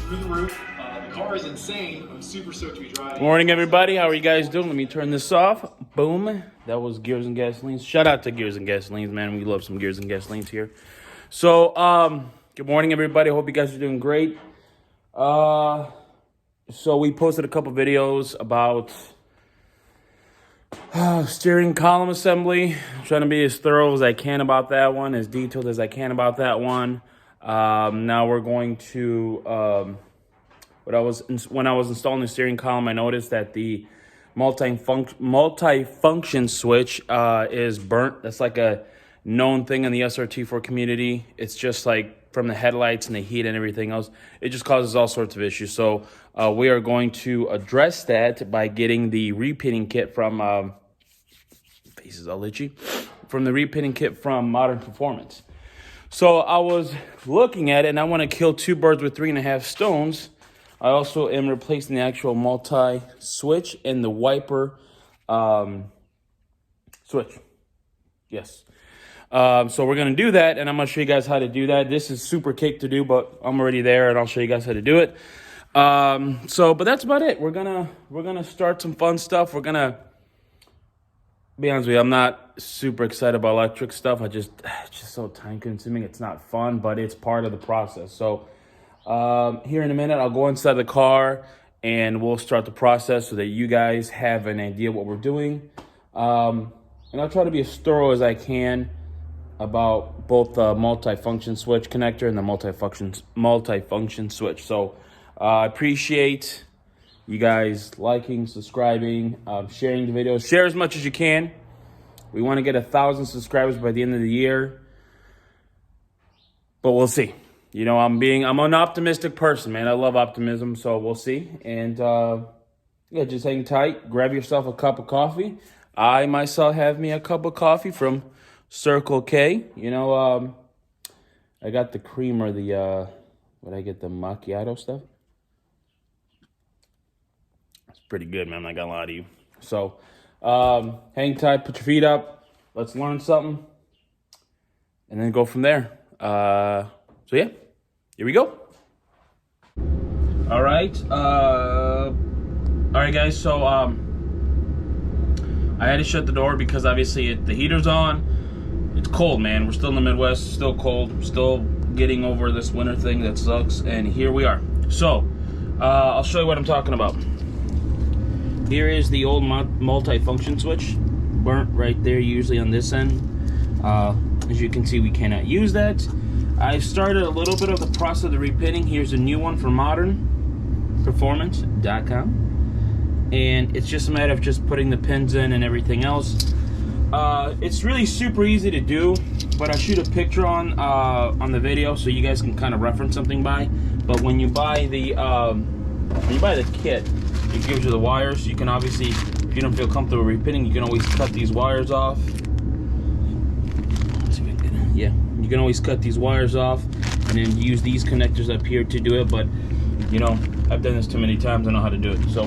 through the roof. The car is insane. I'm super stoked to be driving. Morning, everybody. How are you guys doing? Let me turn this off. Boom. That was Gears and Gasolines. Shout out to Gears and Gasolines, man. We love some Gears and Gasolines here. So, good morning, everybody. Hope you guys are doing great. So we posted a couple videos about steering column assembly. I'm trying to be as thorough as I can about that one, as detailed as I can about that one. Now we're going to, when I was installing the steering column, I noticed that the multifunction switch is burnt. That's like a known thing in the Srt-4 community. It's just like from the headlights and the heat and everything else. It just causes all sorts of issues. So we are going to address that by getting the repining kit from faces all itchy, from the repining kit from Modern Performance. So I was looking at it, and I want to kill two birds with 3.5 stones. I also am replacing the actual multi-switch and the wiper switch. Yes. So we're going to do that, and I'm going to show you guys how to do that. This is super cake to do, but I'm already there, and I'll show you guys how to do it. But that's about it. We're gonna start some fun stuff. We're gonna be honest with you, I'm not super excited about electric stuff. It's just so time consuming. It's not fun, but it's part of the process. So here in a minute, I'll go inside the car and we'll start the process so that you guys have an idea what we're doing. And I'll try to be as thorough as I can about both the multifunction switch connector and the multifunction switch. So I appreciate you guys liking, subscribing, sharing the videos. Share as much as you can. We want to get 1,000 subscribers by the end of the year, but we'll see. You know, I'm an optimistic person, man. I love optimism, so we'll see. And yeah, just hang tight. Grab yourself a cup of coffee. I myself have me a cup of coffee from Circle K. You know, I got the cream or the what I get, the macchiato stuff. It's pretty good, man. I'm not gonna lie to you. So hang tight, put your feet up. Let's learn something, and then go from there. So yeah, here we go. All right, guys. So I had to shut the door because obviously the heater's on. It's cold, man. We're still in the Midwest, still cold. We're still getting over this winter thing that sucks, and here we are. So I'll show you what I'm talking about. Here is the old multi-function switch, burnt right there, usually on this end. As you can see, we cannot use that. I started a little bit of the process of the repining. Here's a new one from modernperformance.com, and it's just a matter of just putting the pins in and everything else. It's really super easy to do, but I shoot a picture on the video so you guys can kind of reference something by. But when you buy the kit, it gives you the wires. You can obviously, if you don't feel comfortable repining, you can always cut these wires off. Yeah, you can always cut these wires off and then use these connectors up here to do it. But you know, I've done this too many times. I know how to do it. So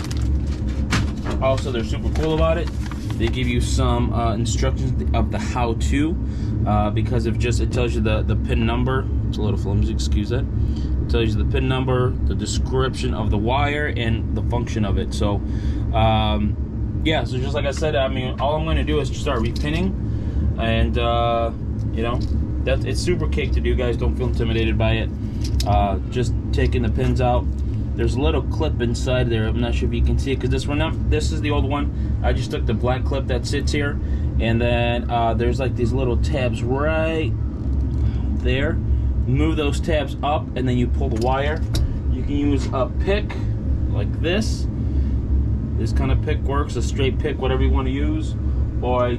also, they're super cool about it. They give you some instructions of the how-to because it tells you the pin number. It's a little flimsy, excuse that. It tells you the pin number, the description of the wire, and the function of it. So yeah, so just like I said, I mean, all I'm going to do is start repinning, and you know, it's super cake to do, guys. Don't feel intimidated by it. Just taking the pins out. There's a little clip inside there. I'm not sure if you can see it because this is the old one. I just took the black clip that sits here, and then there's like these little tabs right there. Move those tabs up, and then you pull the wire. You can use a pick like this. This kind of pick works, a straight pick, whatever you want to use, or a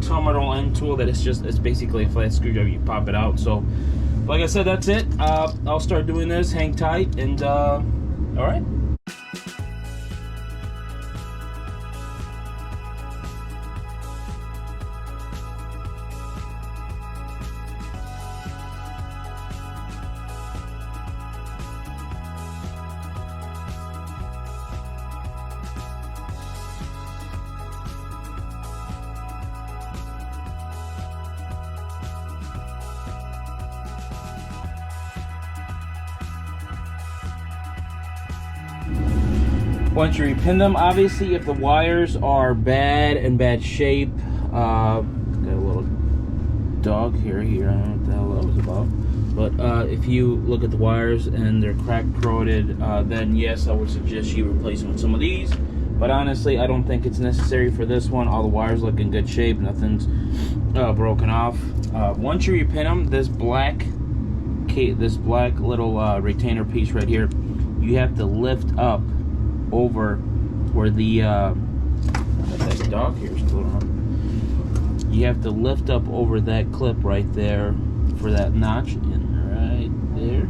terminal end tool that it's basically a flat screwdriver. You pop it out. So like I said, that's it. I'll start doing this. Hang tight, and all right. Once you repin them, obviously if the wires are in bad shape, got a little dog here, I don't know what the hell that was about. But if you look at the wires and they're crack corroded, then yes, I would suggest you replace them with some of these. But honestly, I don't think it's necessary for this one. All the wires look in good shape, nothing's broken off. Once you repin them, this black little retainer piece right here, you have to lift up over where the that dog here is going on. You have to lift up over that clip right there for that notch right there.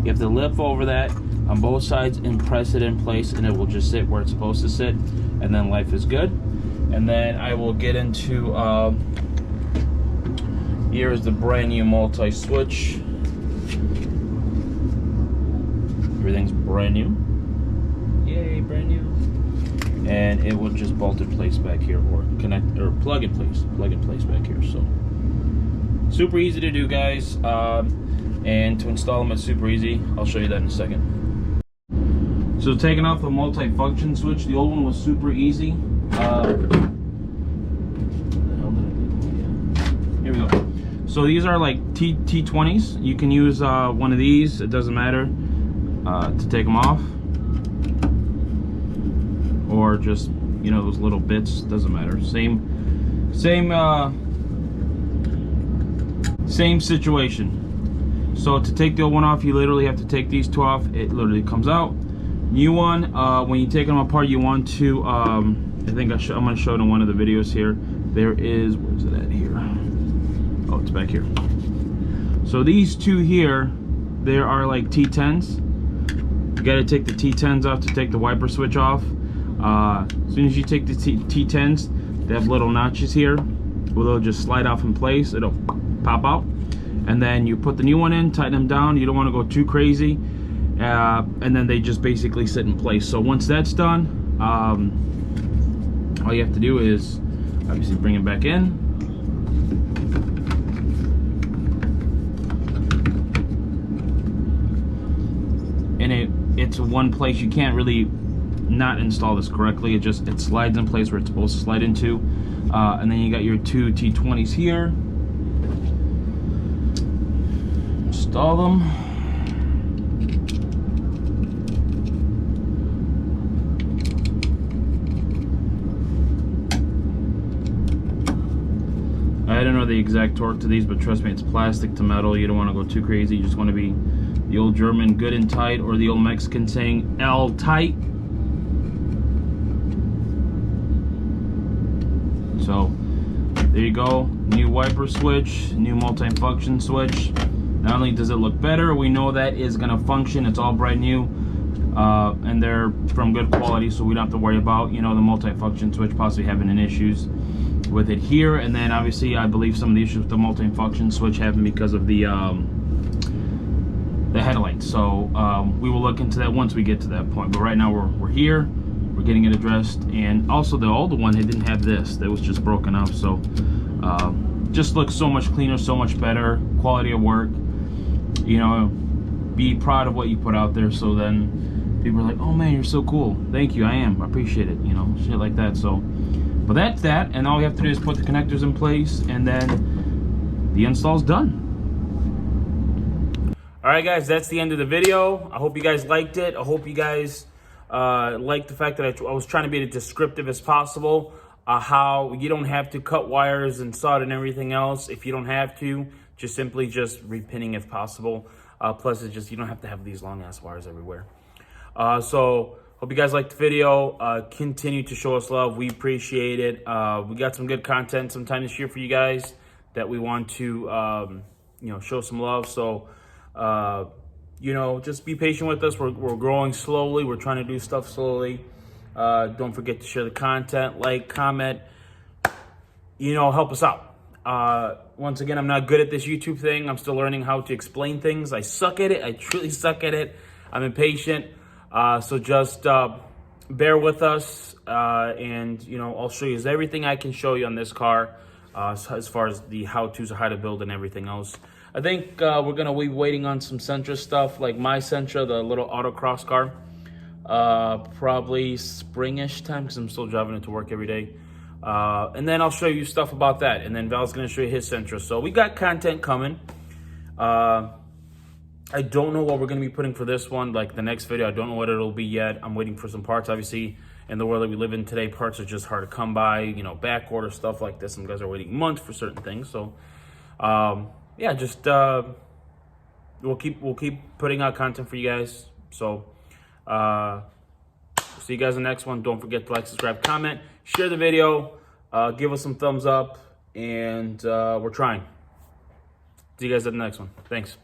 You have to lift over that on both sides and press it in place, and it will just sit where it's supposed to sit, and then life is good. And then I will get into here is the brand new multi switch. Everything's brand new. Yay, brand new. And it will just bolt in place back here, or connect, or plug in place back here. So super easy to do, guys. And to install them, it's super easy. I'll show you that in a second. So taking off the multi-function switch, the old one was super easy. Here we go. So these are like T20s. You can use one of these, it doesn't matter, to take them off. Or just, you know, those little bits, doesn't matter. Same situation. So to take the old one off, you literally have to take these two off. It literally comes out. New one, when you take them apart, you want to, I think I'm going to show it in one of the videos here. There is, where's it at here? Oh, it's back here. So these two here, there are like T10s. You got to take the T10s off to take the wiper switch off. As soon as you take the T10s, they have little notches here where they'll just slide off in place. It'll pop out, and then you put the new one in, tighten them down. You don't want to go too crazy, and then they just basically sit in place. So once that's done, all you have to do is obviously bring it back in. And it's one place. You can't really not install this correctly. It slides in place where it's supposed to slide into, and then you got your two T20s here. Install them. I don't know the exact torque to these, but trust me, it's plastic to metal. You don't want to go too crazy. You just want to be the old German good and tight, or the old Mexican saying L tight. So there you go, new wiper switch, new multi-function switch. Not only does it look better, we know that is gonna function. It's all brand new, and they're from good quality, so we don't have to worry about, you know, the multi-function switch possibly having any issues with it here. And then obviously I believe some of the issues with the multi-function switch happen because of the headlights. So we will look into that once we get to that point. But right now we're here. We're getting it addressed. And also the older one, it didn't have this. That was just broken up. So just looks so much cleaner, so much better. Quality of work. You know, be proud of what you put out there. So then people are like, oh man, you're so cool. Thank you, I am. I appreciate it. You know, shit like that. So, but that's that. And all we have to do is put the connectors in place, and then the install's done. All right, guys, that's the end of the video. I hope you guys liked it. I hope you guys like the fact that I was trying to be as descriptive as possible, how you don't have to cut wires and solder and everything else. If you don't have to, just simply just repinning if possible. Plus, it's just, you don't have to have these long ass wires everywhere. So hope you guys liked the video. Continue to show us love. We appreciate it. We got some good content sometime this year for you guys that we want to you know, show some love. So you know, just be patient with us. We're growing slowly. We're trying to do stuff slowly. Don't forget to share the content, like, comment, you know, help us out. Once again, I'm not good at this YouTube thing. I'm still learning how to explain things. I suck at it. I truly suck at it. I'm impatient. So just bear with us, and you know, I'll show you everything I can show you on this car, as far as the how-tos of how to build and everything else. I think we're gonna be waiting on some Sentra stuff, like my Sentra, the little autocross car. probably springish time because I'm still driving it to work every day. And then I'll show you stuff about that. And then Val's gonna show you his Sentra. So we got content coming. I don't know what we're gonna be putting for this one, like the next video. I don't know what it'll be yet. I'm waiting for some parts. Obviously, in the world that we live in today, parts are just hard to come by, you know, back order, stuff like this. Some guys are waiting months for certain things. So yeah, just we'll keep putting out content for you guys. So see you guys in the next one. Don't forget to like, subscribe, comment, share the video, give us some thumbs up, and we're trying. See you guys at the next one. Thanks.